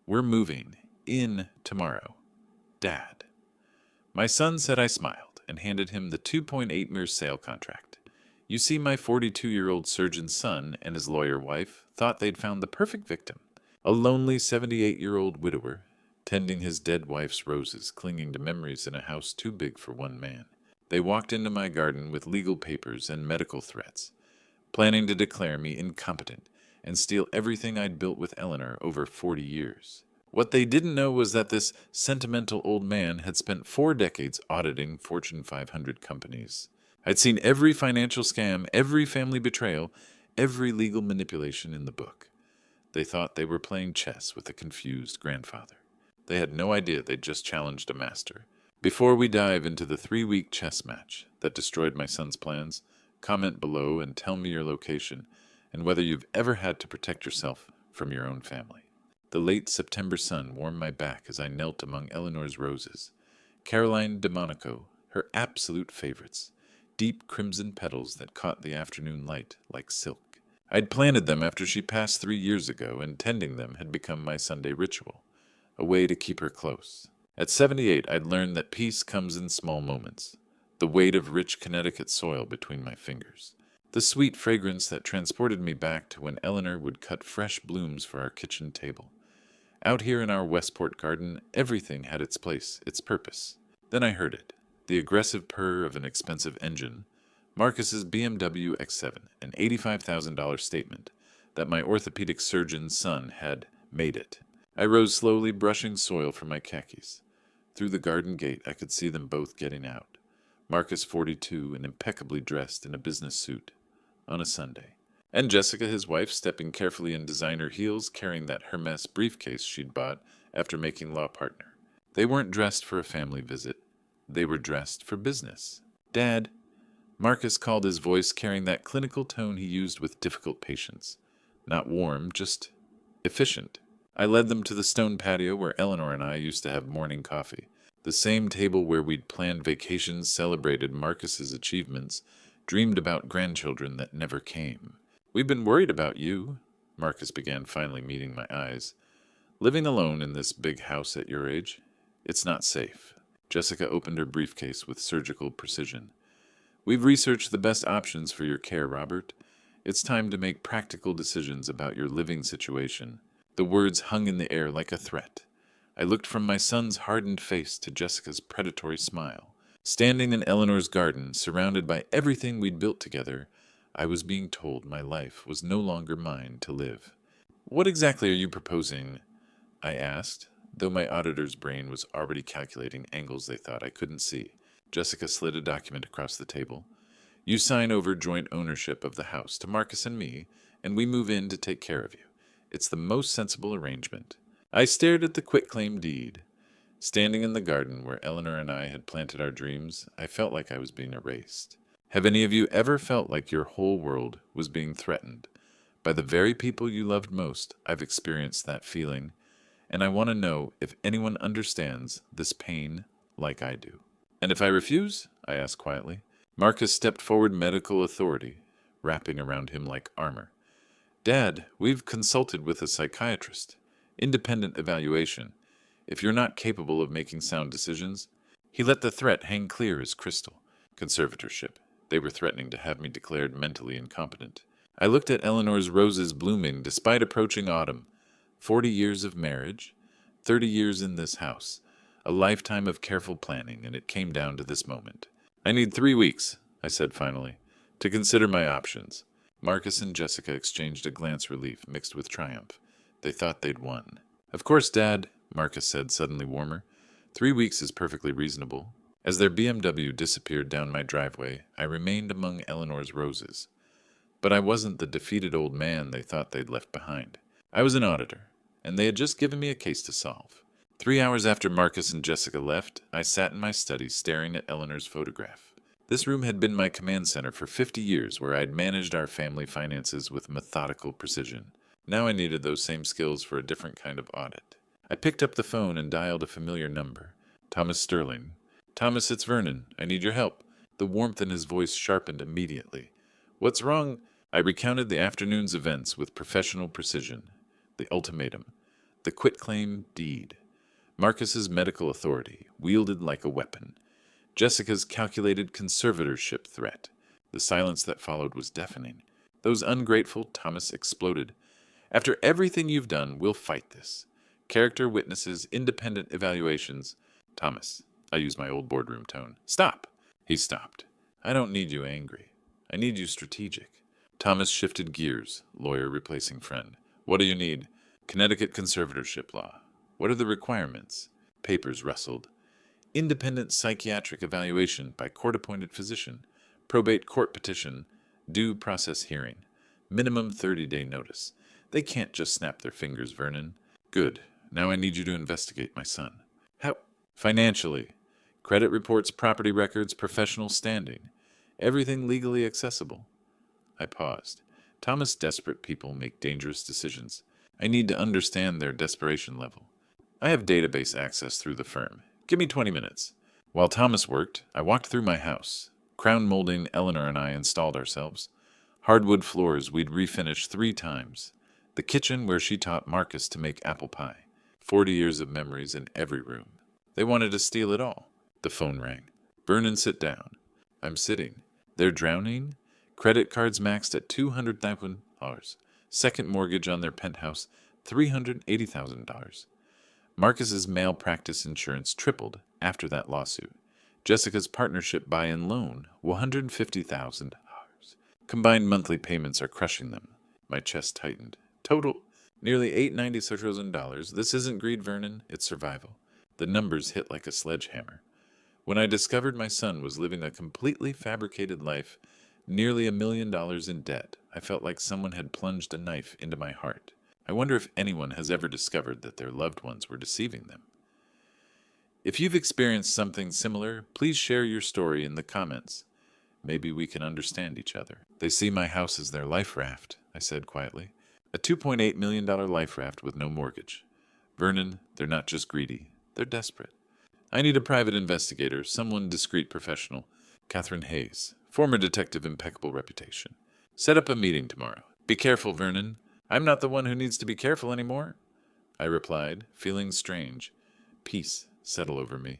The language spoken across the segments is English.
We're moving in tomorrow. Dad. My son said I smiled and handed him the 2.8-year sale contract. You see, my 42-year-old surgeon's son and his lawyer wife thought they'd found the perfect victim, a lonely 78-year-old widower, tending his dead wife's roses, clinging to memories in a house too big for one man. They walked into my garden with legal papers and medical threats, planning to declare me incompetent and steal everything I'd built with Eleanor over 40 years. What they didn't know was that this sentimental old man had spent 4 decades auditing Fortune 500 companies. I'd seen every financial scam, every family betrayal, every legal manipulation in the book. They thought they were playing chess with a confused grandfather. They had no idea they'd just challenged a master. Before we dive into the 3-week chess match that destroyed my son's plans, comment below and tell me your location and whether you've ever had to protect yourself from your own family. The late September sun warmed my back as I knelt among Eleanor's roses. Caroline de Monaco, her absolute favorites, deep crimson petals that caught the afternoon light like silk. I'd planted them after she passed 3 years ago, and tending them had become my Sunday ritual, a way to keep her close. At 78, I'd learned that peace comes in small moments, the weight of rich Connecticut soil between my fingers, the sweet fragrance that transported me back to when Eleanor would cut fresh blooms for our kitchen table. Out here in our Westport garden, everything had its place, its purpose. Then I heard it, the aggressive purr of an expensive engine, Marcus's BMW X7, an $85,000 statement that my orthopedic surgeon's son had made it. I rose slowly, brushing soil from my khakis. Through the garden gate, I could see them both getting out. Marcus, 42, and impeccably dressed in a business suit, on a Sunday. And Jessica, his wife, stepping carefully in designer heels, carrying that Hermes briefcase she'd bought after making law partner. They weren't dressed for a family visit. They were dressed for business. Dad. Marcus called, his voice carrying that clinical tone he used with difficult patients. Not warm, just efficient. I led them to the stone patio where Eleanor and I used to have morning coffee. The same table where we'd planned vacations, celebrated Marcus's achievements, dreamed about grandchildren that never came. We've been worried about you, Marcus began, finally meeting my eyes. Living alone in this big house at your age, it's not safe. Jessica opened her briefcase with surgical precision. We've researched the best options for your care, Robert. It's time to make practical decisions about your living situation. The words hung in the air like a threat. I looked from my son's hardened face to Jessica's predatory smile. Standing in Eleanor's garden, surrounded by everything we'd built together, I was being told my life was no longer mine to live. What exactly are you proposing? I asked, though my auditor's brain was already calculating angles they thought I couldn't see. Jessica slid a document across the table. You sign over joint ownership of the house to Marcus and me, and we move in to take care of you. It's the most sensible arrangement. I stared at the quitclaim deed. Standing in the garden where Eleanor and I had planted our dreams, I felt like I was being erased. Have any of you ever felt like your whole world was being threatened? By the very people you loved most, I've experienced that feeling, and I want to know if anyone understands this pain like I do. And if I refuse? I asked quietly. Marcus stepped forward, medical authority wrapping around him like armor. Dad, we've consulted with a psychiatrist. Independent evaluation. If you're not capable of making sound decisions, he let the threat hang clear as crystal. Conservatorship. They were threatening to have me declared mentally incompetent. I looked at Eleanor's roses blooming despite approaching autumn. 40 years of marriage, 30 years in this house, a lifetime of careful planning, and it came down to this moment. I need 3 weeks, I said finally, to consider my options. Marcus and Jessica exchanged a glance relief mixed with triumph. They thought they'd won. Of course, Dad, Marcus said, suddenly warmer. 3 weeks is perfectly reasonable. As their BMW disappeared down my driveway, I remained among Eleanor's roses. But I wasn't the defeated old man they thought they'd left behind. I was an auditor, and they had just given me a case to solve. 3 hours after Marcus and Jessica left, I sat in my study staring at Eleanor's photograph. This room had been my command center for 50 years, where I'd managed our family finances with methodical precision. Now I needed those same skills for a different kind of audit. I picked up the phone and dialed a familiar number. Thomas Sterling. Thomas, it's Vernon. I need your help. The warmth in his voice sharpened immediately. What's wrong? I recounted the afternoon's events with professional precision. The ultimatum. The quitclaim deed. Marcus's medical authority, wielded like a weapon. Jessica's calculated conservatorship threat. The silence that followed was deafening. Those ungrateful, Thomas exploded. After everything you've done, we'll fight this. Character witnesses, independent evaluations. Thomas, I use my old boardroom tone. Stop! He stopped. I don't need you angry. I need you strategic. Thomas shifted gears, lawyer replacing friend. What do you need? Connecticut conservatorship law. What are the requirements? Papers rustled. Independent psychiatric evaluation by court-appointed physician. Probate court petition. Due process hearing. Minimum 30-day notice. They can't just snap their fingers, Vernon. Good. Now I need you to investigate my son. How? Financially. Credit reports, property records, professional standing. Everything legally accessible. I paused. Thomas, desperate people make dangerous decisions. I need to understand their desperation level. I have database access through the firm. Give me 20 minutes. While Thomas worked, I walked through my house. Crown molding Eleanor and I installed ourselves. Hardwood floors we'd refinished 3 times. The kitchen where she taught Marcus to make apple pie. 40 years of memories in every room. They wanted to steal it all. The phone rang. Vernon, sit down. I'm sitting. They're drowning? Credit cards maxed at $200,000. Second mortgage on their penthouse, $380,000. Marcus's malpractice insurance tripled after that lawsuit. Jessica's partnership buy-in loan, $150,000. Combined monthly payments are crushing them. My chest tightened. Total, nearly $896,000. This isn't greed, Vernon. It's survival. The numbers hit like a sledgehammer. When I discovered my son was living a completely fabricated life, nearly $1 million in debt, I felt like someone had plunged a knife into my heart. I wonder if anyone has ever discovered that their loved ones were deceiving them. If you've experienced something similar, please share your story in the comments. Maybe we can understand each other. They see my house as their life raft, I said quietly. A $2.8 million life raft with no mortgage. Vernon, they're not just greedy. They're desperate. I need a private investigator, someone discreet professional. Catherine Hayes, former detective, impeccable reputation. Set up a meeting tomorrow. Be careful, Vernon. I'm not the one who needs to be careful anymore, I replied, feeling strange. Peace settled over me.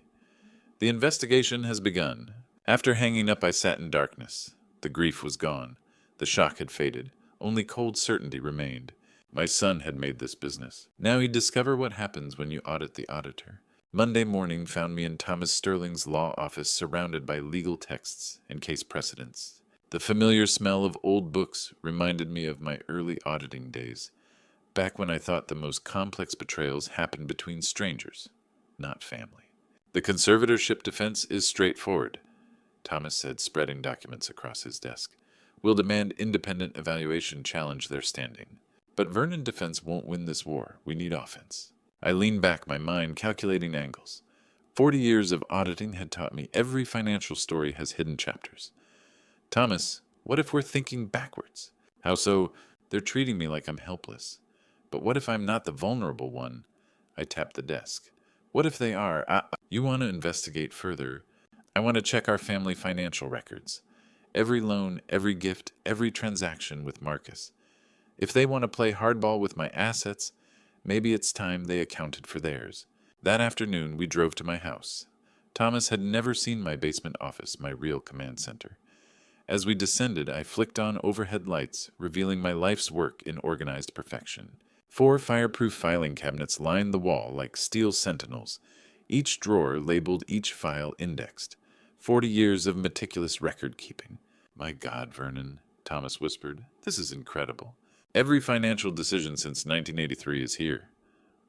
The investigation has begun. After hanging up, I sat in darkness. The grief was gone. The shock had faded. Only cold certainty remained. My son had made this business. Now he'd discover what happens when you audit the auditor. Monday morning found me in Thomas Sterling's law office surrounded by legal texts and case precedents. The familiar smell of old books reminded me of my early auditing days, back when I thought the most complex betrayals happened between strangers, not family. The conservatorship defense is straightforward, Thomas said, spreading documents across his desk. We'll demand independent evaluation challenge their standing. But Vernon defense won't win this war. We need offense. I leaned back, my mind calculating angles. 40 years of auditing had taught me every financial story has hidden chapters. Thomas, what if we're thinking backwards? How so? They're treating me like I'm helpless. But what if I'm not the vulnerable one? I tapped the desk. What if they are? You want to investigate further? I want to check our family financial records. Every loan, every gift, every transaction with Marcus. If they want to play hardball with my assets, maybe it's time they accounted for theirs. That afternoon, we drove to my house. Thomas had never seen my basement office, my real command center. As we descended, I flicked on overhead lights, revealing my life's work in organized perfection. 4 fireproof filing cabinets lined the wall like steel sentinels, each drawer labeled, each file indexed. 40 years of meticulous record-keeping. My God, Vernon, Thomas whispered, this is incredible. Every financial decision since 1983 is here.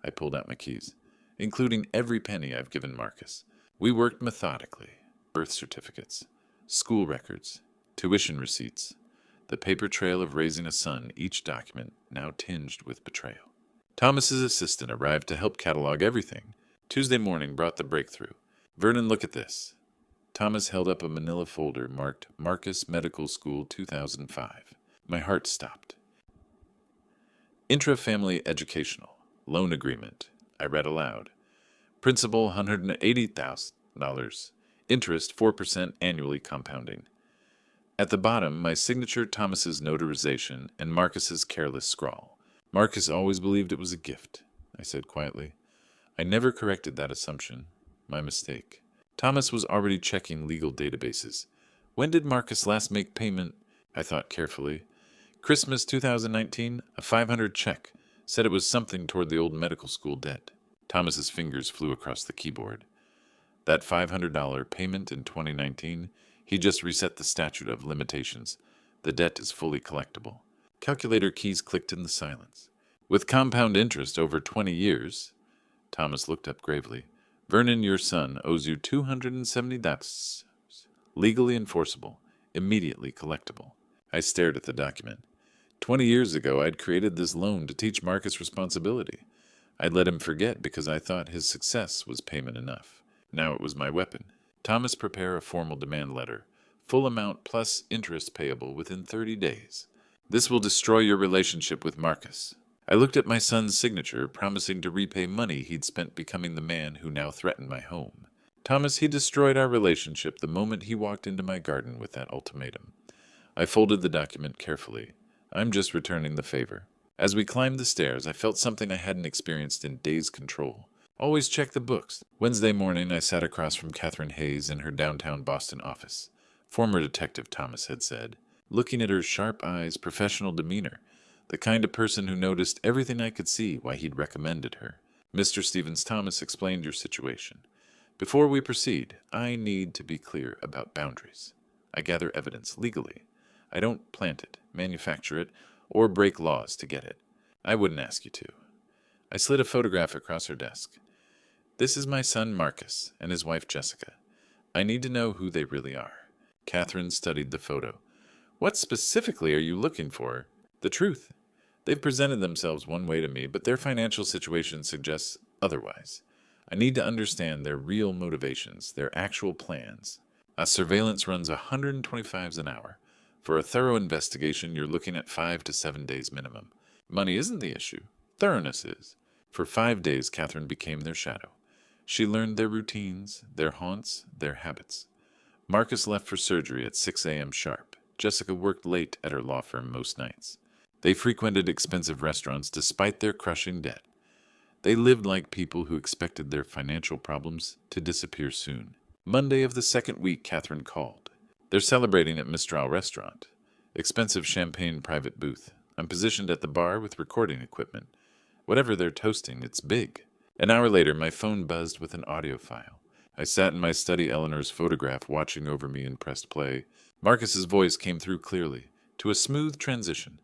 I pulled out my keys, including every penny I've given Marcus. We worked methodically. Birth certificates, school records, tuition receipts, the paper trail of raising a son, each document now tinged with betrayal. Thomas's assistant arrived to help catalog everything. Tuesday morning brought the breakthrough. Vernon, look at this. Thomas held up a manila folder marked Marcus Medical School 2005. My heart stopped. Intra-family educational. Loan agreement. I read aloud. Principal $180,000. Interest 4% annually compounding. At the bottom, my signature, Thomas's notarization, and Marcus's careless scrawl. Marcus always believed it was a gift. I said quietly. I never corrected that assumption. My mistake. Thomas was already checking legal databases. When did Marcus last make payment? I thought carefully. Christmas 2019, a 500 check. Said it was something toward the old medical school debt. Thomas's fingers flew across the keyboard. That $500 payment in 2019, he just reset the statute of limitations. The debt is fully collectible. Calculator keys clicked in the silence. With compound interest over 20 years, Thomas looked up gravely. Vernon, your son, owes you $270. Legally enforceable, immediately collectible. I stared at the document. 20 years ago, I'd created this loan to teach Marcus responsibility. I'd let him forget because I thought his success was payment enough. Now it was my weapon. Thomas, prepare a formal demand letter. Full amount plus interest payable within 30 days. This will destroy your relationship with Marcus. I looked at my son's signature, promising to repay money he'd spent becoming the man who now threatened my home. Thomas, he destroyed our relationship the moment he walked into my garden with that ultimatum. I folded the document carefully. I'm just returning the favor. As we climbed the stairs, I felt something I hadn't experienced in days control. Always check the books. Wednesday morning, I sat across from Catherine Hayes in her downtown Boston office. Former Detective Thomas had said, looking at her sharp eyes, professional demeanor, the kind of person who noticed everything I could see why he'd recommended her. Mr. Stevens Thomas explained your situation. Before we proceed, I need to be clear about boundaries. I gather evidence legally. I don't plant it, manufacture it, or break laws to get it. I wouldn't ask you to. I slid a photograph across her desk. This is my son Marcus and his wife Jessica. I need to know who they really are. Catherine studied the photo. What specifically are you looking for? The truth. They've presented themselves one way to me, but their financial situation suggests otherwise. I need to understand their real motivations, their actual plans. A surveillance runs 125s an hour. For a thorough investigation, you're looking at 5 to 7 days minimum. Money isn't the issue. Thoroughness is. For 5 days, Catherine became their shadow. She learned their routines, their haunts, their habits. Marcus left for surgery at 6 a.m. sharp. Jessica worked late at her law firm most nights. They frequented expensive restaurants despite their crushing debt. They lived like people who expected their financial problems to disappear soon. Monday of the second week, Catherine called. They're celebrating at Mistral Restaurant. Expensive champagne private booth. I'm positioned at the bar with recording equipment. Whatever they're toasting, it's big. An hour later, my phone buzzed with an audio file. I sat in my study, Eleanor's photograph watching over me, and pressed play. Marcus's voice came through clearly, to a smooth transition.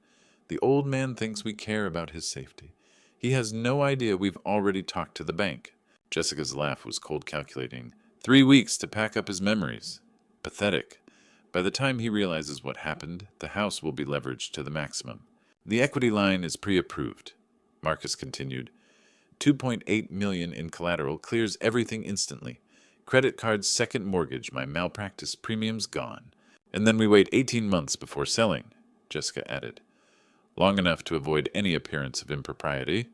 The old man thinks we care about his safety. He has no idea we've already talked to the bank. Jessica's laugh was cold calculating. 3 weeks to pack up his memories. Pathetic. By the time he realizes what happened, the house will be leveraged to the maximum. The equity line is pre-approved. Marcus continued. $2.8 million in collateral clears everything instantly. Credit card's second mortgage, my malpractice premiums gone. And then we wait 18 months before selling, Jessica added. Long enough to avoid any appearance of impropriety.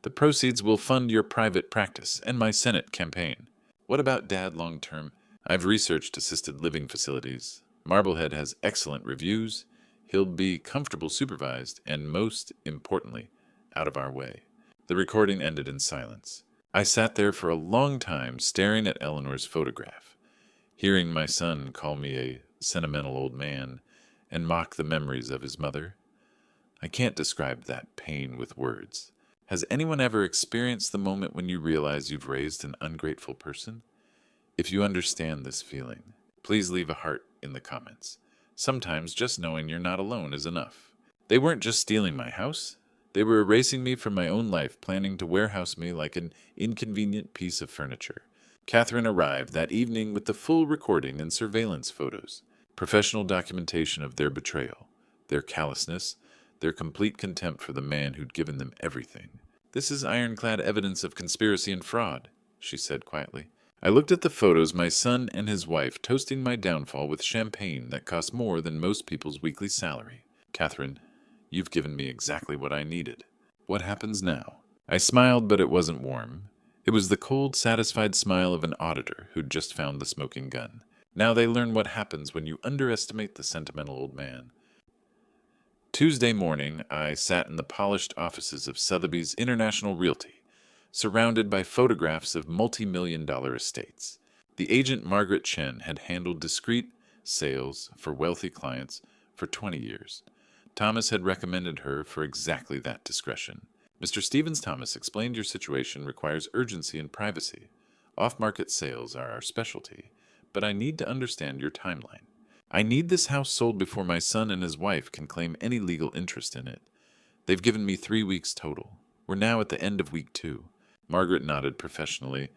The proceeds will fund your private practice and my Senate campaign. What about Dad long term? I've researched assisted living facilities. Marblehead has excellent reviews. He'll be comfortable supervised and, most importantly, out of our way. The recording ended in silence. I sat there for a long time staring at Eleanor's photograph, hearing my son call me a sentimental old man and mock the memories of his mother. I can't describe that pain with words. Has anyone ever experienced the moment when you realize you've raised an ungrateful person? If you understand this feeling, please leave a heart in the comments. Sometimes just knowing you're not alone is enough. They weren't just stealing my house. They were erasing me from my own life, planning to warehouse me like an inconvenient piece of furniture. Catherine arrived that evening with the full recording and surveillance photos, professional documentation of their betrayal, their callousness, their complete contempt for the man who'd given them everything. This is ironclad evidence of conspiracy and fraud, she said quietly. I looked at the photos, my son and his wife toasting my downfall with champagne that cost more than most people's weekly salary. Catherine, you've given me exactly what I needed. What happens now? I smiled, but it wasn't warm. It was the cold, satisfied smile of an auditor who'd just found the smoking gun. Now they learn what happens when you underestimate the sentimental old man. Tuesday morning, I sat in the polished offices of Sotheby's International Realty, surrounded by photographs of multi-million-dollar estates. The agent Margaret Chen had handled discreet sales for wealthy clients for 20 years. Thomas had recommended her for exactly that discretion. Mr. Stevens Thomas explained your situation requires urgency and privacy. Off-market sales are our specialty, but I need to understand your timeline. I need this house sold before my son and his wife can claim any legal interest in it. They've given me 3 weeks total. We're now at the end of week 2. Margaret nodded professionally.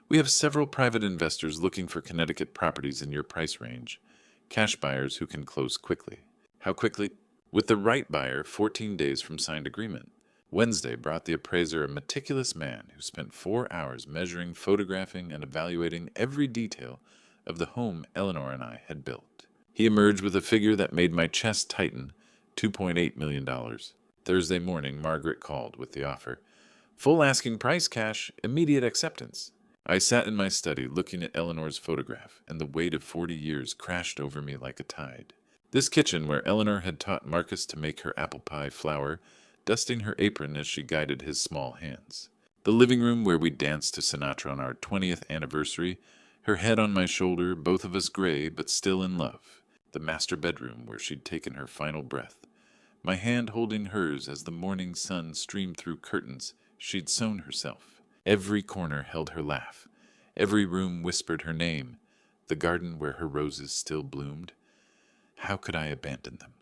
We have several private investors looking for Connecticut properties in your price range. Cash buyers who can close quickly. How quickly? With the right buyer, 14 days from signed agreement. Wednesday brought the appraiser a meticulous man who spent 4 hours measuring, photographing, and evaluating every detail of the home Eleanor and I had built. He emerged with a figure that made my chest tighten, $2.8 million. Thursday morning, Margaret called with the offer. Full asking price cash, immediate acceptance. I sat in my study looking at Eleanor's photograph, and the weight of 40 years crashed over me like a tide. This kitchen where Eleanor had taught Marcus to make her apple pie flour, dusting her apron as she guided his small hands. The living room where we danced to Sinatra on our 20th anniversary, her head on my shoulder, both of us gray but still in love. The master bedroom where she'd taken her final breath. My hand holding hers as the morning sun streamed through curtains she'd sewn herself. Every corner held her laugh. Every room whispered her name. The garden where her roses still bloomed. How could I abandon them?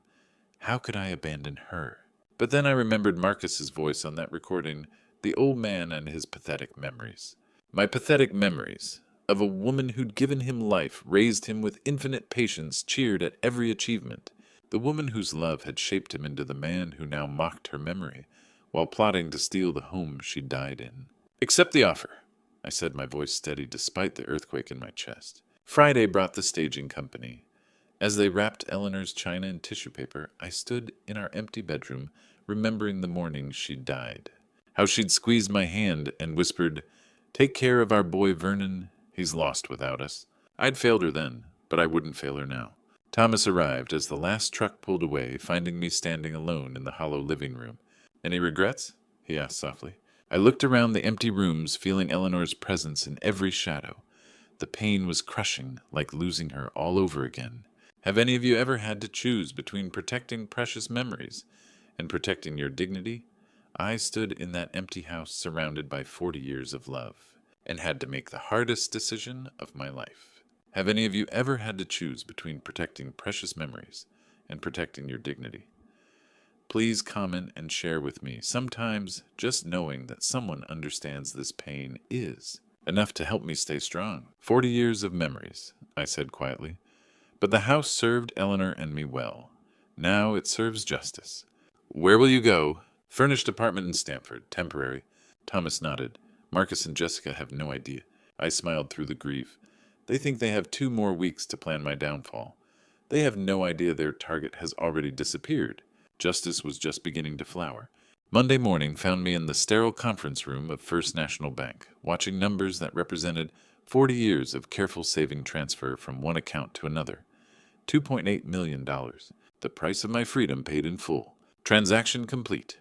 How could I abandon her? But then I remembered Marcus's voice on that recording, the old man and his pathetic memories. My pathetic memories of a woman who'd given him life, raised him with infinite patience, cheered at every achievement. The woman whose love had shaped him into the man who now mocked her memory, while plotting to steal the home she died in. Accept the offer, I said, my voice steady despite the earthquake in my chest. Friday brought the staging company. As they wrapped Eleanor's china in tissue paper, I stood in our empty bedroom, remembering the morning she'd died. How she'd squeezed my hand and whispered, "Take care of our boy Vernon. He's lost without us." I'd failed her then, but I wouldn't fail her now. Thomas arrived as the last truck pulled away, finding me standing alone in the hollow living room. "Any regrets?" he asked softly. I looked around the empty rooms, feeling Eleanor's presence in every shadow. The pain was crushing, like losing her all over again. Have any of you ever had to choose between protecting precious memories and protecting your dignity? I stood in that empty house surrounded by 40 years of love, and had to make the hardest decision of my life. Have any of you ever had to choose between protecting precious memories and protecting your dignity? Please comment and share with me. Sometimes just knowing that someone understands this pain is enough to help me stay strong. 40 years of memories, I said quietly. But the house served Eleanor and me well. Now it serves justice. Where will you go? Furnished apartment in Stamford, temporary. Thomas nodded. Marcus and Jessica have no idea. I smiled through the grief. They think they have 2 more weeks to plan my downfall. They have no idea their target has already disappeared. Justice was just beginning to flower. Monday morning found me in the sterile conference room of First National Bank, watching numbers that represented 40 years of careful saving transfer from one account to another. $2.8 million. The price of my freedom paid in full. Transaction complete.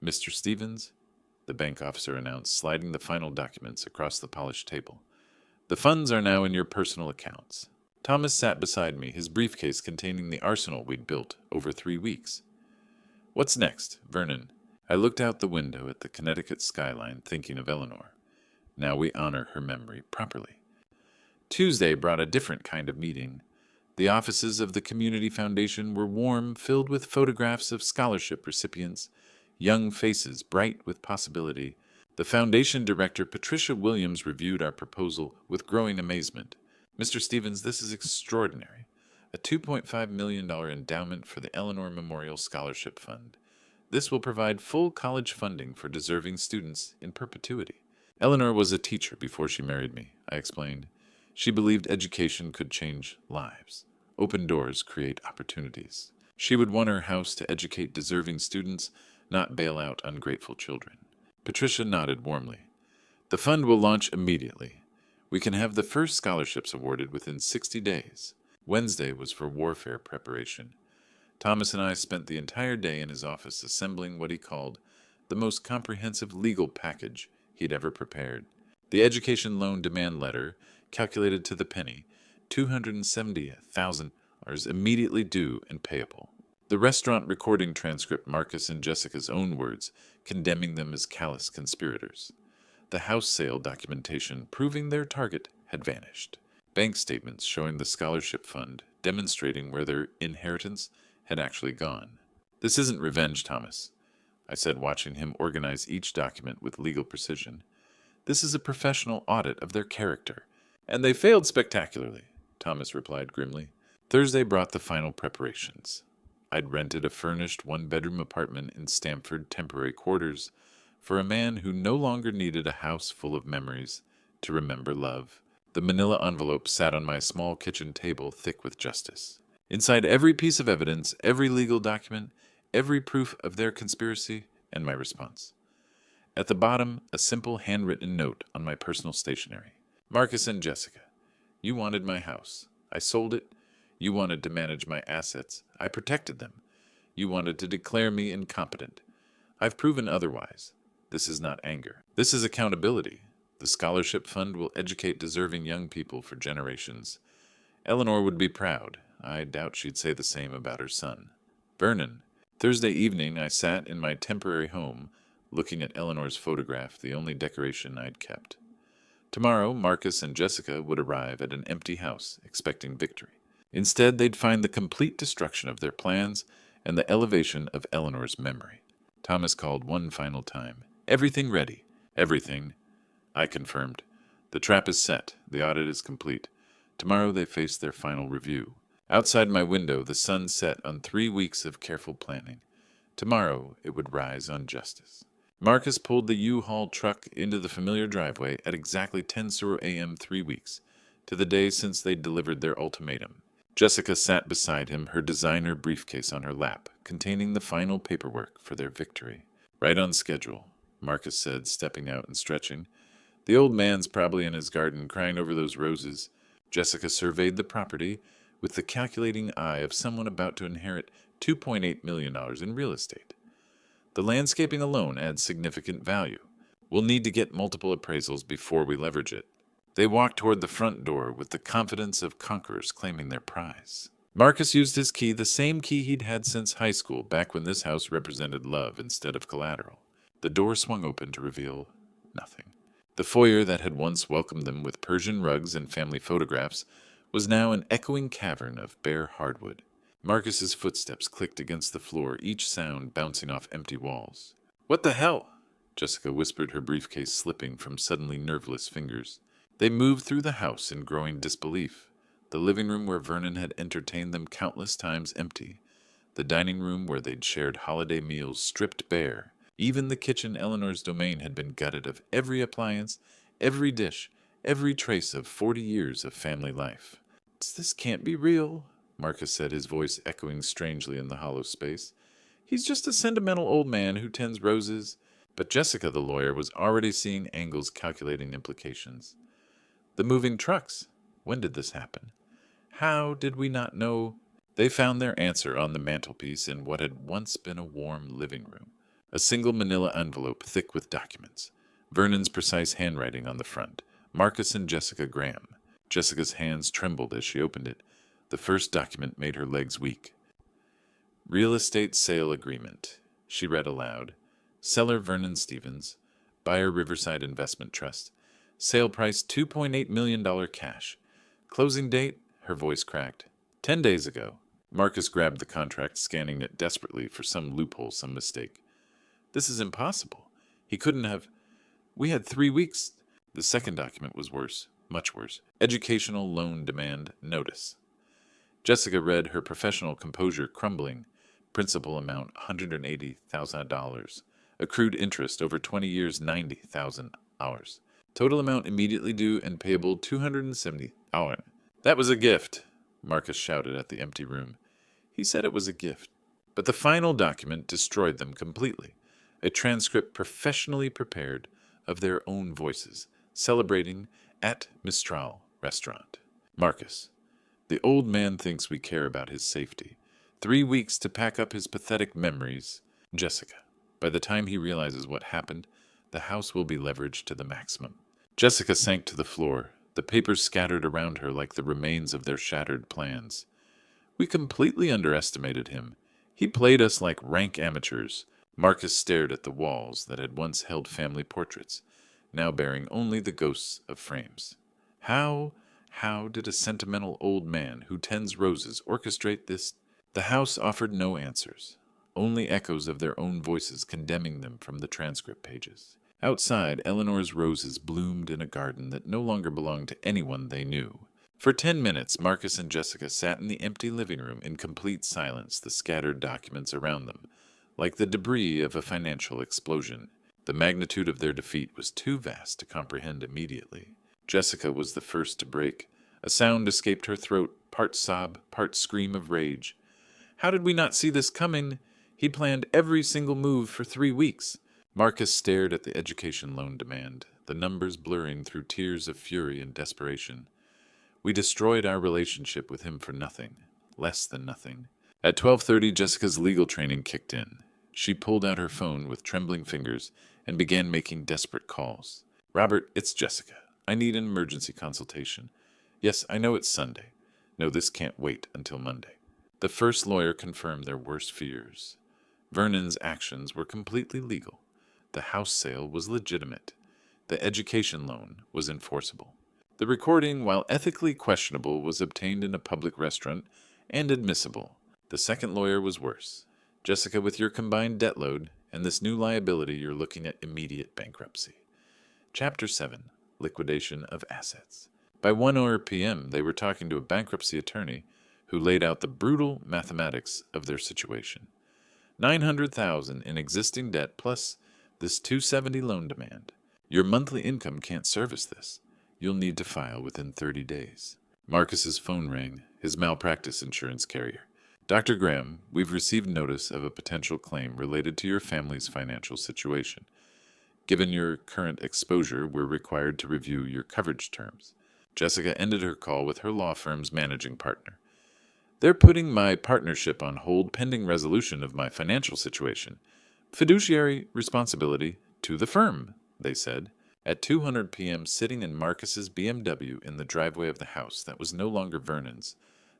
Mr. Stevens, the bank officer announced, sliding the final documents across the polished table. The funds are now in your personal accounts. Thomas sat beside me, his briefcase containing the arsenal we'd built over 3 weeks. What's next, Vernon? I looked out the window at the Connecticut skyline, thinking of Eleanor. Now we honor her memory properly. Tuesday brought a different kind of meeting. The offices of the Community Foundation were warm, filled with photographs of scholarship recipients, young faces bright with possibility. The foundation director, Patricia Williams, reviewed our proposal with growing amazement. Mr. Stevens, this is extraordinary. A $2.5 million endowment for the Eleanor Memorial Scholarship Fund. This will provide full college funding for deserving students in perpetuity. Eleanor was a teacher before she married me, I explained. She believed education could change lives. Open doors create opportunities. She would want her house to educate deserving students, not bail out ungrateful children. Patricia nodded warmly. The fund will launch immediately. We can have the first scholarships awarded within 60 days. Wednesday was for warfare preparation. Thomas and I spent the entire day in his office assembling what he called the most comprehensive legal package he'd ever prepared. The education loan demand letter, calculated to the penny, $270,000 immediately due and payable. The restaurant recording transcript, Marcus and Jessica's own words, condemning them as callous conspirators. The house sale documentation proving their target had vanished. Bank statements showing the scholarship fund, demonstrating where their inheritance had actually gone. "This isn't revenge, Thomas," I said, watching him organize each document with legal precision. "This is a professional audit of their character." "And they failed spectacularly," Thomas replied grimly. Thursday brought the final preparations. I'd rented a furnished one-bedroom apartment in Stamford temporary quarters for a man who no longer needed a house full of memories to remember love. The manila envelope sat on my small kitchen table, thick with justice. Inside every piece of evidence, every legal document, every proof of their conspiracy, and my response. At the bottom, a simple handwritten note on my personal stationery. "Marcus and Jessica, you wanted my house. I sold it. You wanted to manage my assets. I protected them. You wanted to declare me incompetent. I've proven otherwise. This is not anger. This is accountability. The scholarship fund will educate deserving young people for generations. Eleanor would be proud. I doubt she'd say the same about her son. Vernon." Thursday evening, I sat in my temporary home, looking at Eleanor's photograph, the only decoration I'd kept. Tomorrow, Marcus and Jessica would arrive at an empty house, expecting victory. Instead, they'd find the complete destruction of their plans and the elevation of Eleanor's memory. Thomas called one final time. "Everything ready." "Everything," I confirmed. "The trap is set. The audit is complete. Tomorrow they face their final review." Outside my window, the sun set on 3 weeks of careful planning. Tomorrow it would rise on justice. Marcus pulled the U-Haul truck into the familiar driveway at exactly 10:00 a.m. 3 weeks, to the day since they'd delivered their ultimatum. Jessica sat beside him, her designer briefcase on her lap, containing the final paperwork for their victory. "Right on schedule," Marcus said, stepping out and stretching. "The old man's probably in his garden crying over those roses." Jessica surveyed the property with the calculating eye of someone about to inherit $2.8 million in real estate. "The landscaping alone adds significant value. We'll need to get multiple appraisals before we leverage it." They walked toward the front door with the confidence of conquerors claiming their prize. Marcus used his key, the same key he'd had since high school, back when this house represented love instead of collateral. The door swung open to reveal nothing. The foyer that had once welcomed them with Persian rugs and family photographs was now an echoing cavern of bare hardwood. Marcus's footsteps clicked against the floor, each sound bouncing off empty walls. "What the hell?" Jessica whispered, her briefcase slipping from suddenly nerveless fingers. They moved through the house in growing disbelief. The living room where Vernon had entertained them countless times empty. The dining room where they'd shared holiday meals stripped bare. Even the kitchen, Eleanor's domain, had been gutted of every appliance, every dish, every trace of 40 years of family life. "This can't be real," Marcus said, his voice echoing strangely in the hollow space. "He's just a sentimental old man who tends roses." But Jessica, the lawyer, was already seeing angles, calculating implications. "The moving trucks. When did this happen? How did we not know?" They found their answer on the mantelpiece in what had once been a warm living room. A single manila envelope thick with documents. Vernon's precise handwriting on the front. Marcus and Jessica Graham. Jessica's hands trembled as she opened it. The first document made her legs weak. "Real estate sale agreement," she read aloud. "Seller Vernon Stevens. Buyer Riverside Investment Trust. Sale price $2.8 million cash. Closing date," her voice cracked, "10 days ago." Marcus grabbed the contract, scanning it desperately for some loophole, some mistake. "This is impossible. He couldn't have. We had 3 weeks." The second document was worse, much worse. Educational loan demand notice. Jessica read, her professional composure crumbling. Principal amount $180,000. Accrued interest over 20 years, 90,000 hours. Total amount immediately due and payable $270. "That was a gift," Marcus shouted at the empty room. He said it was a gift. But the final document destroyed them completely. A transcript professionally prepared of their own voices, celebrating at Mistral Restaurant. Marcus: "The old man thinks we care about his safety. 3 weeks to pack up his pathetic memories." Jessica: "By the time he realizes what happened, The house will be leveraged to the maximum. Jessica sank to the floor, the papers scattered around her like the remains of their shattered plans. We completely underestimated him. He played us like rank amateurs. Marcus stared at the walls that had once held family portraits, now bearing only the ghosts of frames. How did a sentimental old man who tends roses orchestrate this? The house offered no answers, only echoes of their own voices condemning them from the transcript pages. Outside, Eleanor's roses bloomed in a garden that no longer belonged to anyone they knew. For 10 minutes, Marcus and Jessica sat in the empty living room in complete silence, the scattered documents around them, like the debris of a financial explosion. The magnitude of their defeat was too vast to comprehend immediately. Jessica was the first to break. A sound escaped her throat, part sob, part scream of rage. How did we not see this coming? He planned every single move for 3 weeks. Marcus stared at the education loan demand, the numbers blurring through tears of fury and desperation. We destroyed our relationship with him for nothing, less than nothing. At 12:30, Jessica's legal training kicked in. She pulled out her phone with trembling fingers and began making desperate calls. Robert, it's Jessica. I need an emergency consultation. Yes, I know it's Sunday. No, this can't wait until Monday. The first lawyer confirmed their worst fears. Vernon's actions were completely legal. The house sale was legitimate. The education loan was enforceable. The recording, while ethically questionable, was obtained in a public restaurant and admissible. The second lawyer was worse. Jessica, with your combined debt load and this new liability, you're looking at immediate bankruptcy. Chapter 7. Liquidation of assets. By 1 p.m., they were talking to a bankruptcy attorney who laid out the brutal mathematics of their situation. $900,000 in existing debt plus this $270 loan demand. Your monthly income can't service this. You'll need to file within 30 days. Marcus's phone rang, his malpractice insurance carrier. Dr. Graham, we've received notice of a potential claim related to your family's financial situation. Given your current exposure, we're required to review your coverage terms. Jessica ended her call with her law firm's managing partner. They're putting my partnership on hold pending resolution of my financial situation. Fiduciary responsibility to the firm, they said. At 2:00 p.m., sitting in Marcus's BMW in the driveway of the house that was no longer Vernon's,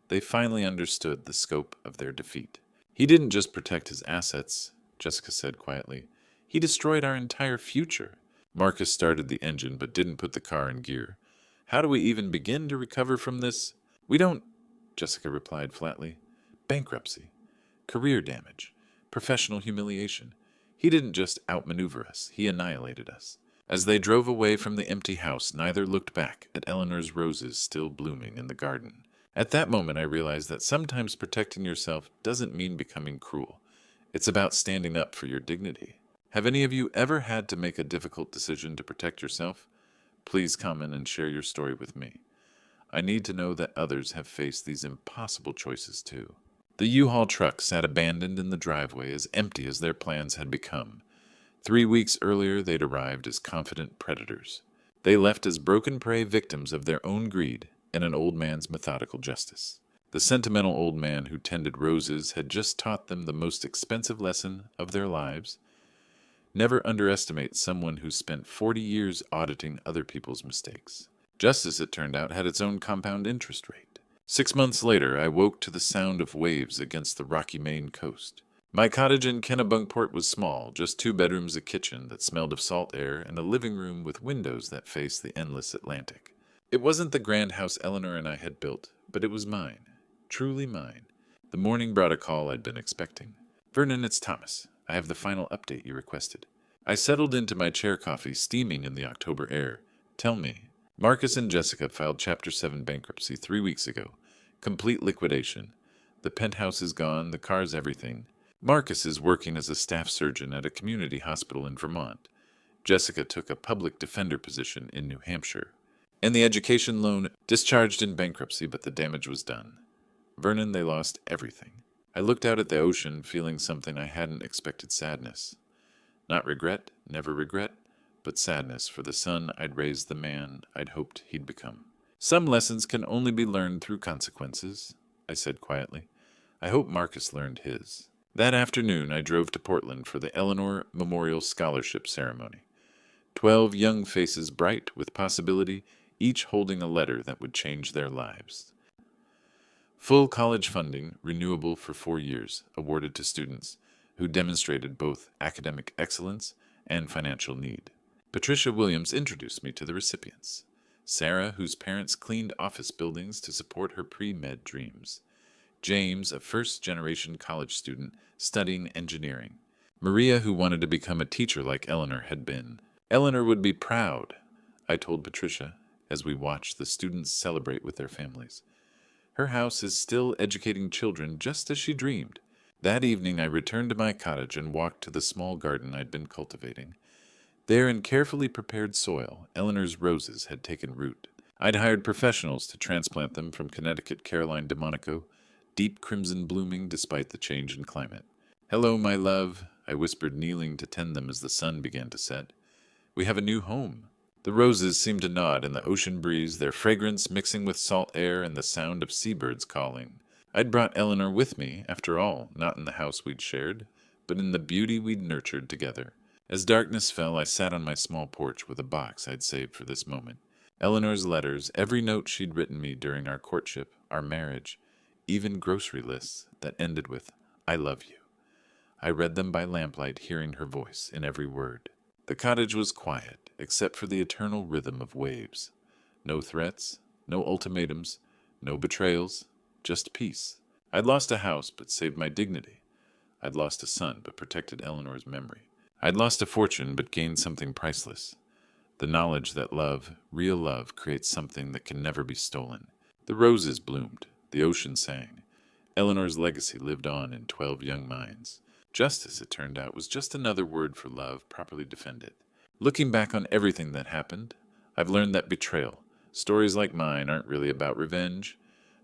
they finally understood the scope of their defeat. He didn't just protect his assets, Jessica said quietly. He destroyed our entire future. Marcus started the engine but didn't put the car in gear. How do we even begin to recover from this? We don't, Jessica replied flatly. Bankruptcy, career damage, professional humiliation. He didn't just outmaneuver us, he annihilated us. As they drove away from the empty house, neither looked back at Eleanor's roses still blooming in the garden. At that moment, I realized that sometimes protecting yourself doesn't mean becoming cruel. It's about standing up for your dignity. Have any of you ever had to make a difficult decision to protect yourself? Please comment and share your story with me. I need to know that others have faced these impossible choices too. The U-Haul truck sat abandoned in the driveway, as empty as their plans had become. 3 weeks earlier, they'd arrived as confident predators. They left as broken prey victims of their own greed and an old man's methodical justice. The sentimental old man who tended roses had just taught them the most expensive lesson of their lives. Never underestimate someone who spent 40 years auditing other people's mistakes. Justice, it turned out, had its own compound interest rate. 6 months later, I woke to the sound of waves against the rocky Maine coast. My cottage in Kennebunkport was small, just 2 bedrooms, a kitchen that smelled of salt air, and a living room with windows that faced the endless Atlantic. It wasn't the grand house Eleanor and I had built, but it was mine, truly mine. The morning brought a call I'd been expecting. Vernon, it's Thomas. I have the final update you requested. I settled into my chair coffee, steaming in the October air. Tell me. Marcus and Jessica filed Chapter 7 bankruptcy 3 weeks ago. Complete liquidation. The penthouse is gone, the car's everything. Marcus is working as a staff surgeon at a community hospital in Vermont. Jessica took a public defender position in New Hampshire. And the education loan discharged in bankruptcy, but the damage was done. Vernon, they lost everything. I looked out at the ocean, feeling something I hadn't expected: sadness. Not regret, never regret, but sadness for the son I'd raised, the man I'd hoped he'd become. Some lessons can only be learned through consequences, I said quietly. I hope Marcus learned his. That afternoon, I drove to Portland for the Eleanor Memorial Scholarship Ceremony. 12 young faces bright with possibility, each holding a letter that would change their lives. Full college funding, renewable for 4 years, awarded to students who demonstrated both academic excellence and financial need. Patricia Williams introduced me to the recipients. Sarah, whose parents cleaned office buildings to support her pre-med dreams. James, a first-generation college student studying engineering. Maria, who wanted to become a teacher like Eleanor had been. Eleanor would be proud, I told Patricia, as we watched the students celebrate with their families. Her house is still educating children just as she dreamed. That evening I returned to my cottage and walked to the small garden I'd been cultivating. There, in carefully prepared soil, Eleanor's roses had taken root. I'd hired professionals to transplant them from Connecticut Caroline DeMonico, deep crimson blooming despite the change in climate. "Hello, my love," I whispered, kneeling to tend them as the sun began to set. "We have a new home." The roses seemed to nod in the ocean breeze, their fragrance mixing with salt air and the sound of seabirds calling. I'd brought Eleanor with me, after all, not in the house we'd shared, but in the beauty we'd nurtured together. As darkness fell, I sat on my small porch with a box I'd saved for this moment. Eleanor's letters, every note she'd written me during our courtship, our marriage, even grocery lists that ended with, "I love you." I read them by lamplight, hearing her voice in every word. The cottage was quiet, except for the eternal rhythm of waves. No threats, no ultimatums, no betrayals, just peace. I'd lost a house, but saved my dignity. I'd lost a son, but protected Eleanor's memory. I'd lost a fortune, but gained something priceless. The knowledge that love, real love, creates something that can never be stolen. The roses bloomed, the ocean sang. Eleanor's legacy lived on in 12 young minds. Justice, it turned out, was just another word for love properly defended. Looking back on everything that happened, I've learned that betrayal, stories like mine, aren't really about revenge.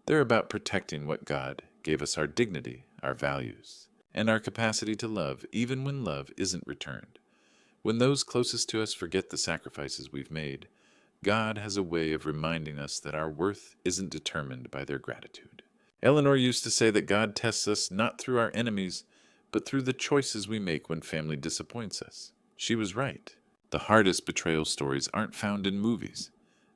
They're about protecting what God gave us: our dignity, our values, and our capacity to love, even when love isn't returned. When those closest to us forget the sacrifices we've made, God has a way of reminding us that our worth isn't determined by their gratitude. Eleanor used to say that God tests us not through our enemies, but through the choices we make when family disappoints us. She was right. The hardest betrayal stories aren't found in movies.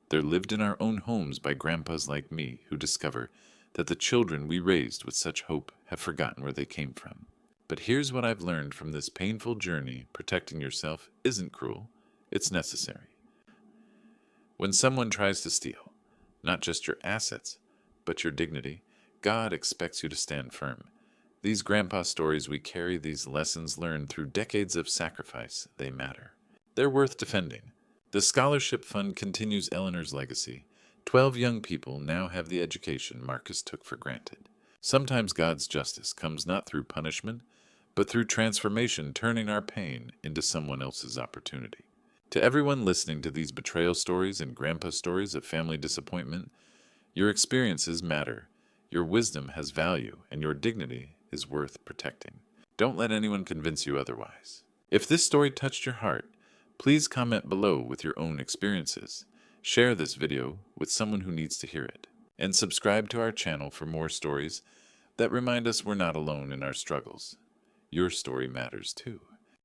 They're lived in our own homes by grandpas like me who discover that the children we raised with such hope have forgotten where they came from. But here's what I've learned from this painful journey: protecting yourself isn't cruel, it's necessary. When someone tries to steal, not just your assets, but your dignity, God expects you to stand firm. These grandpa stories we carry, these lessons learned through decades of sacrifice, they matter. They're worth defending. The scholarship fund continues Eleanor's legacy. 12 young people now have the education Marcus took for granted. Sometimes God's justice comes not through punishment, but through transformation, turning our pain into someone else's opportunity. To everyone listening to these betrayal stories and grandpa stories of family disappointment, your experiences matter, your wisdom has value, and your dignity is worth protecting. Don't let anyone convince you otherwise. If this story touched your heart, please comment below with your own experiences. Share this video with someone who needs to hear it. And subscribe to our channel for more stories that remind us we're not alone in our struggles. Your story matters too.